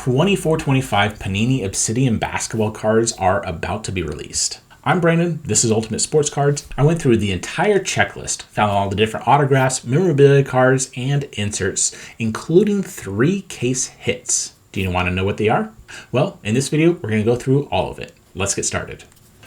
24-25 Panini Obsidian basketball cards are about to be released. I'm Brandon, this is Ultimate Sports Cards. I went through the entire checklist, found all the different autographs, memorabilia cards, and inserts, including 3 case hits. Do you want to know what they are? Well, in this video, we're going to go through all of it. Let's get started.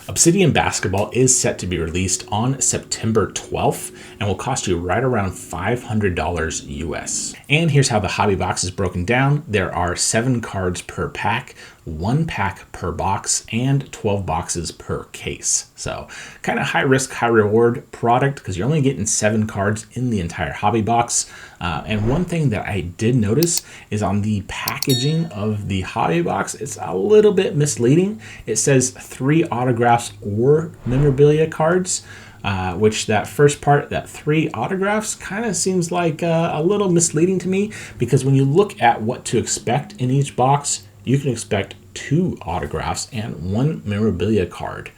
Obsidian Basketball is set to be released on September 12th and will cost you right around $500 US. And here's how the hobby box is broken down. There are 7 cards per pack, 1 pack per box, and 12 boxes per case. So kind of high risk, high reward product because you're only getting 7 cards in the entire hobby box. And one thing that I did notice is on the packaging of the hobby box, it's a little bit misleading. It says 3 autographs or memorabilia cards, which that first part, that 3 autographs, kind of seems like a little misleading to me, because when you look at what to expect in each box, you can expect 2 autographs and 1 memorabilia card,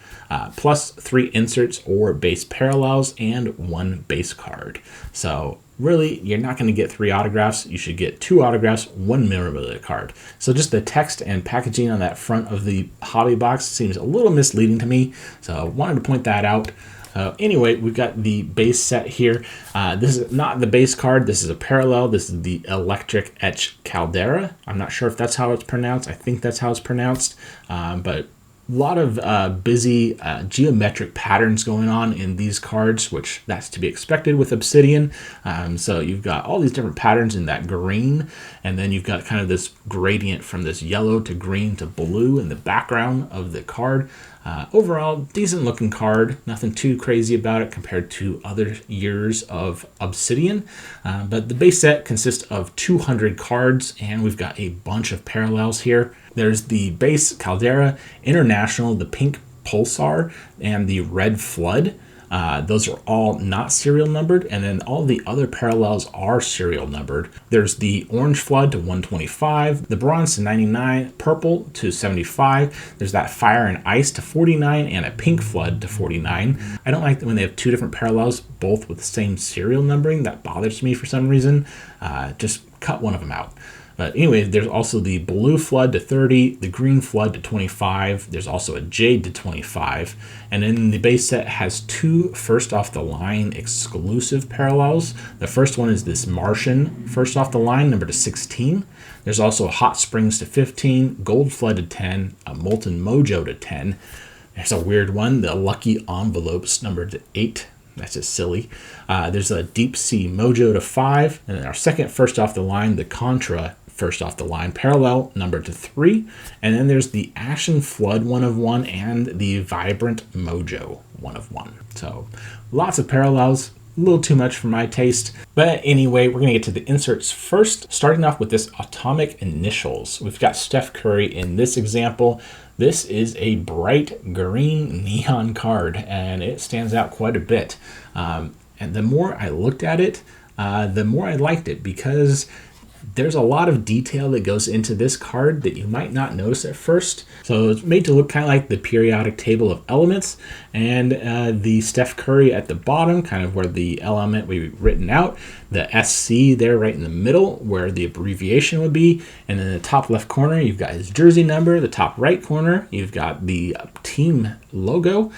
plus 3 inserts or base parallels and 1 base card. So really, you're not going to get 3 autographs. You should get 2 autographs, 1 memorabilia card. So just the text and packaging on that front of the hobby box seems a little misleading to me. So I wanted to point that out. Anyway, we've got the base set here. This is not the base card. This is a parallel. This is the Electric Etch Caldera. I'm not sure if that's how it's pronounced. I think that's how it's pronounced. But a lot of busy geometric patterns going on in these cards, which that's to be expected with Obsidian. So you've got all these different patterns in that green, and then you've got kind of this gradient from this yellow to green to blue in the background of the card. Overall, decent looking card, nothing too crazy about it compared to other years of Obsidian. But the base set consists of 200 cards, and we've got a bunch of parallels here. There's the base Caldera, International, the pink Pulsar, and the red Flood. Those are all not serial numbered, and then all the other parallels are serial numbered. There's the orange Flood to 125, the bronze to 99, purple to 75. There's that fire and ice to 49, and a pink Flood to 49. I don't like when they have 2 different parallels, both with the same serial numbering. That bothers me for some reason. Just cut one of them out. But anyway, there's also the blue Flood to 30, the green Flood to 25. There's also a jade to 25. And then the base set has 2 first off the line exclusive parallels. The first one is this Martian first off the line, number to 16. There's also Hot Springs to 15, Gold Flood to 10, a Molten Mojo to 10. There's a weird one, the Lucky Envelopes number to 8. That's just silly. There's a Deep Sea Mojo to 5. And then our second first off the line, the Contra first off the line parallel number to 3. And then there's the Ashen Flood 1 of 1 and the Vibrant Mojo 1 of 1. So lots of parallels, a little too much for my taste. But anyway, we're going to get to the inserts first, starting off with this Atomic Initials. We've got Steph Curry in this example. This is a bright green neon card, and it stands out quite a bit. And the more I looked at it, the more I liked it, because there's a lot of detail that goes into this card that you might not notice at first. So it's made to look kind of like the periodic table of elements, and the Steph Curry at the bottom, kind of where the element would be written out, the SC there right in the middle where the abbreviation would be, and then the top left corner you've got his jersey number, the top right corner you've got the team logo.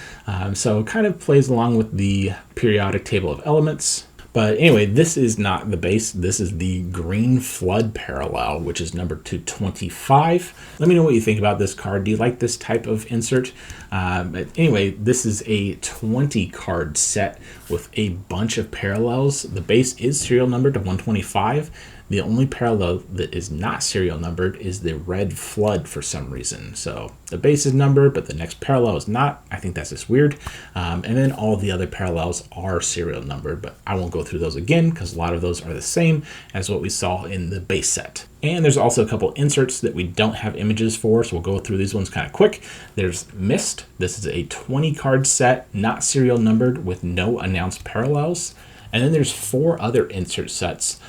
So it kind of plays along with the periodic table of elements. But anyway, this is not the base. This is the green Flood parallel, which is number 225. Let me know what you think about this card. Do you like this type of insert? But anyway, this is a 20 card set with a bunch of parallels. The base is serial numbered to 125. The only parallel that is not serial numbered is the red Flood for some reason. So the base is numbered, but the next parallel is not. I think that's just weird. And then all the other parallels are serial numbered, but I won't go through those again because a lot of those are the same as what we saw in the base set. And there's also a couple inserts that we don't have images for, so we'll go through these ones kind of quick. There's Mist. This is a 20 card set, not serial numbered, with no announced parallels. And then there's 4 other insert sets,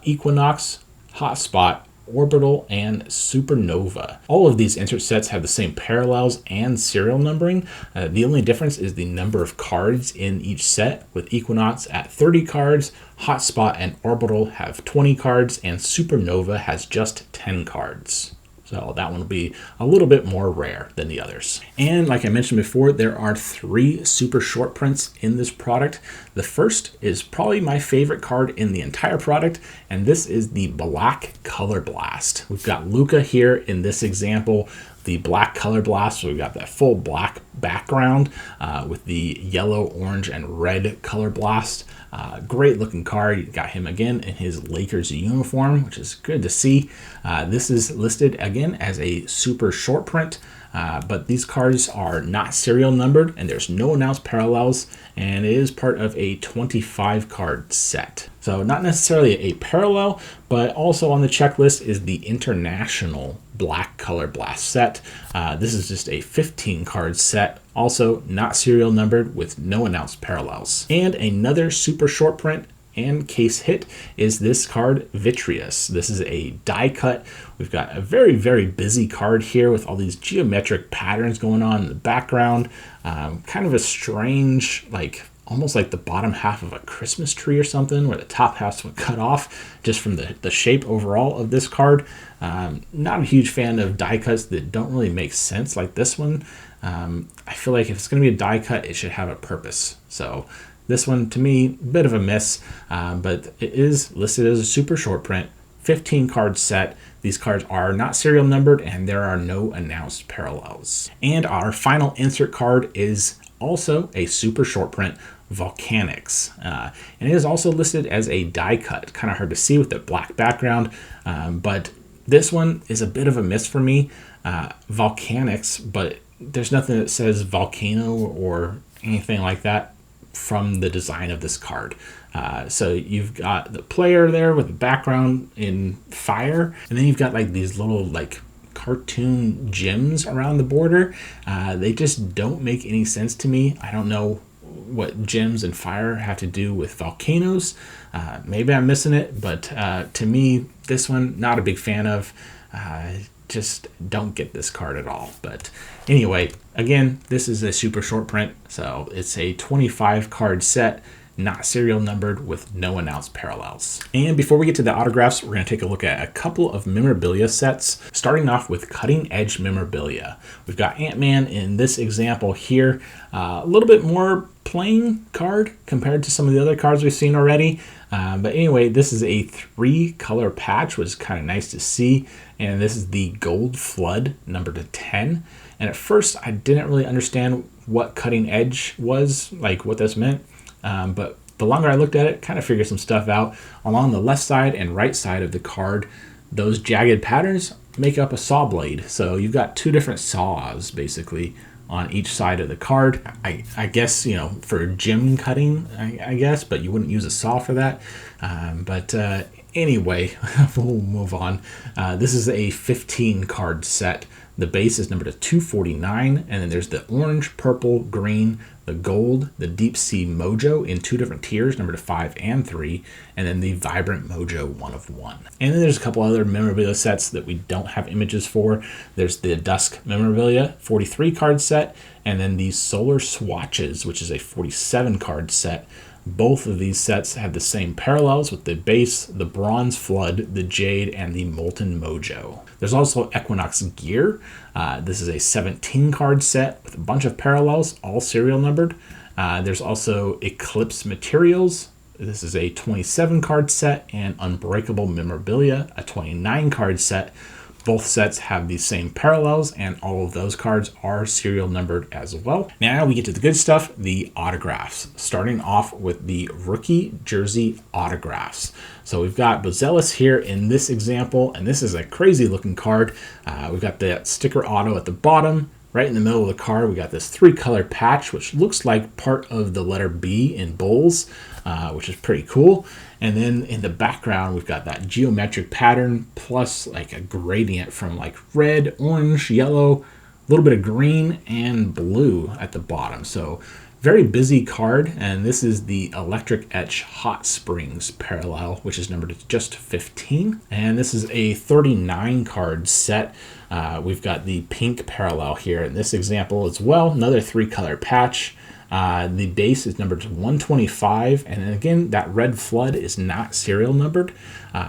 Equinox, Hotspot, Orbital, and Supernova. All of these insert sets have the same parallels and serial numbering. The only difference is the number of cards in each set, with Equinox at 30 cards, Hotspot and Orbital have 20 cards, and Supernova has just 10 cards. So that one will be a little bit more rare than the others. And like I mentioned before, there are 3 super short prints in this product. The first is probably my favorite card in the entire product, and this is the Black Color Blast. We've got Luka here in this example, the Black Color Blast. So we've got that full black background with the yellow, orange, and red color blast. Great looking card. You got him again in his Lakers uniform, which is good to see. This is listed again as a super short print, but these cards are not serial numbered and there's no announced parallels, and it is part of a 25 card set. So not necessarily a parallel, but also on the checklist is the International Black Color Blast set. This is just a 15 card set, also not serial numbered with no announced parallels. And another super short print and case hit is this card, Vitreous. This is a die cut. We've got a very, very busy card here with all these geometric patterns going on in the background. Kind of a strange, almost like the bottom half of a Christmas tree or something, where the top half's cut off just from the shape overall of this card. Not a huge fan of die cuts that don't really make sense like this one. I feel like if it's going to be a die cut, it should have a purpose. So this one, to me, a bit of a miss, but it is listed as a super short print, 15 card set. These cards are not serial numbered and there are no announced parallels. And our final insert card is also a super short print, Volcanics. And it is also listed as a die cut. Kind of hard to see with the black background, but this one is a bit of a miss for me. Volcanics, but there's nothing that says volcano or anything like that from the design of this card. So you've got the player there with the background in fire, and then you've got these little cartoon gems around the border. They just don't make any sense to me. I don't know what gems and fire have to do with volcanoes. Maybe I'm missing it, but to me, this one, not a big fan of. Just don't get this card at all. But anyway, again, this is a super short print, so it's a 25 card set, not serial numbered with no announced parallels. And before we get to the autographs, we're going to take a look at a couple of memorabilia sets, starting off with cutting edge memorabilia. We've got Ant-Man in this example here, a little bit more plain card compared to some of the other cards we've seen already. But anyway, this is a 3 color patch, which is kind of nice to see. And this is the Gold Flood number to 10. And at first, I didn't really understand what cutting edge was, what this meant. But the longer I looked at it, kind of figured some stuff out. Along the left side and right side of the card, those jagged patterns make up a saw blade. So you've got 2 different saws, basically, on each side of the card. I guess, for gym cutting, I guess, but you wouldn't use a saw for that. Anyway, we'll move on. This is a 15 card set. The base is numbered to 249, and then there's the orange, purple, green, the gold, the Deep Sea Mojo in 2 different tiers, numbered to 5 and 3, and then the Vibrant Mojo 1 of 1. And then there's a couple other memorabilia sets that we don't have images for. There's the Dusk Memorabilia 43 card set, and then the Solar Swatches, which is a 47 card set. Both of these sets have the same parallels with the base, the Bronze Flood, the Jade, and the Molten Mojo. There's also Equinox Gear. This is a 17 card set with a bunch of parallels, all serial numbered. There's also Eclipse Materials. This is a 27 card set, and Unbreakable Memorabilia, a 29 card set. Both sets have the same parallels, and all of those cards are serial numbered as well. Now we get to the good stuff, the autographs, starting off with the rookie jersey autographs. So we've got Bozelis here in this example, and this is a crazy looking card. We've got that sticker auto at the bottom. Right in the middle of the card, we got this 3-color patch, which looks like part of the letter B in Bulls, which is pretty cool. And then in the background, we've got that geometric pattern plus a gradient from red, orange, yellow, a little bit of green, and blue at the bottom. So very busy card, and this is the Electric Etch Hot Springs parallel, which is numbered to just 15. And this is a 39 card set. We've got the pink parallel here in this example as well, another 3-color patch. The base is numbered to 125, and then again, that red flood is not serial numbered.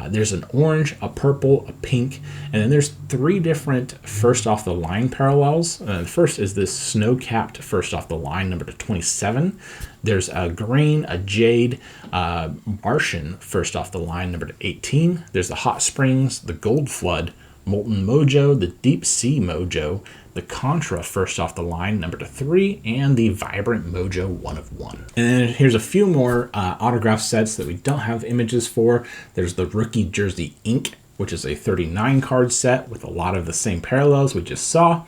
There's an orange, a purple, a pink, and then there's 3 different first off the line parallels. The first is this snow-capped first off the line, numbered to 27. There's a green, a jade, Martian first off the line, numbered to 18. There's the hot springs, the gold flood, molten mojo, the deep sea mojo, the Contra first off the line, number 3, and the Vibrant Mojo 1 of 1. And then here's a few more autograph sets that we don't have images for. There's the Rookie Jersey Ink, which is a 39 card set with a lot of the same parallels we just saw.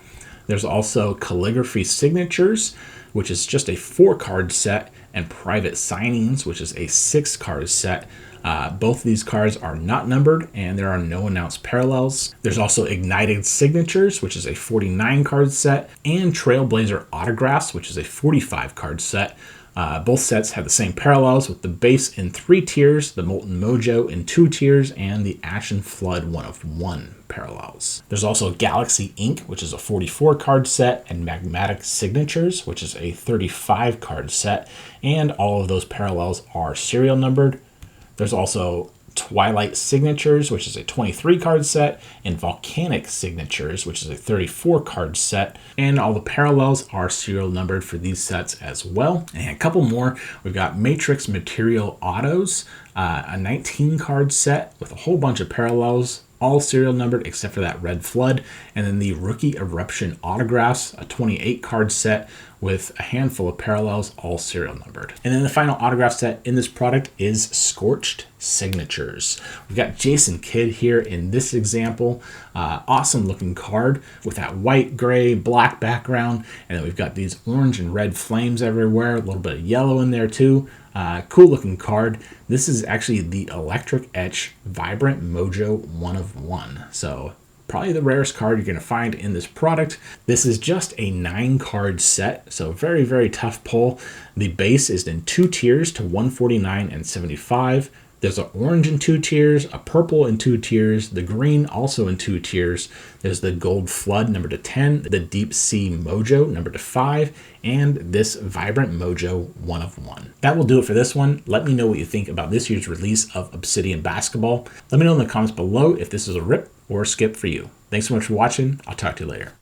There's also Calligraphy Signatures, which is just a 4 card set, and Private Signings, which is a 6 card set. Both of these cards are not numbered, and there are no announced parallels. There's also Ignited Signatures, which is a 49 card set, and Trailblazer Autographs, which is a 45 card set. Both sets have the same parallels, with the base in 3 tiers, the Molten Mojo in 2 tiers, and the Ashen Flood 1 of 1 parallels. There's also Galaxy Ink, which is a 44 card set, and Magmatic Signatures, which is a 35 card set, and all of those parallels are serial numbered. There's also Twilight Signatures, which is a 23 card set, and Volcanic Signatures, which is a 34 card set, and all the parallels are serial numbered for these sets as well. And a couple more, we've got Matrix Material Autos, a 19 card set with a whole bunch of parallels, all serial numbered except for that red flood, and then the Rookie Eruption Autographs, a 28 card set with a handful of parallels, all serial numbered. And then the final autograph set in this product is Scorched Signatures. We've got Jason Kidd here in this example. Awesome looking card with that white, gray, black background, and then we've got these orange and red flames everywhere, a little bit of yellow in there too. Cool looking card. This is actually the Electric Etch Vibrant Mojo 1 of 1. So probably the rarest card you're going to find in this product. This is just a 9 card set, so very, very tough pull. The base is in 2 tiers to 149 and 75. There's an orange in 2 tiers, a purple in 2 tiers, the green also in 2 tiers. There's the Gold Flood, number 10, the Deep Sea Mojo, number 5, and this Vibrant Mojo 1 of 1. That will do it for this one. Let me know what you think about this year's release of Obsidian Basketball. Let me know in the comments below if this is a rip or a skip for you. Thanks so much for watching. I'll talk to you later.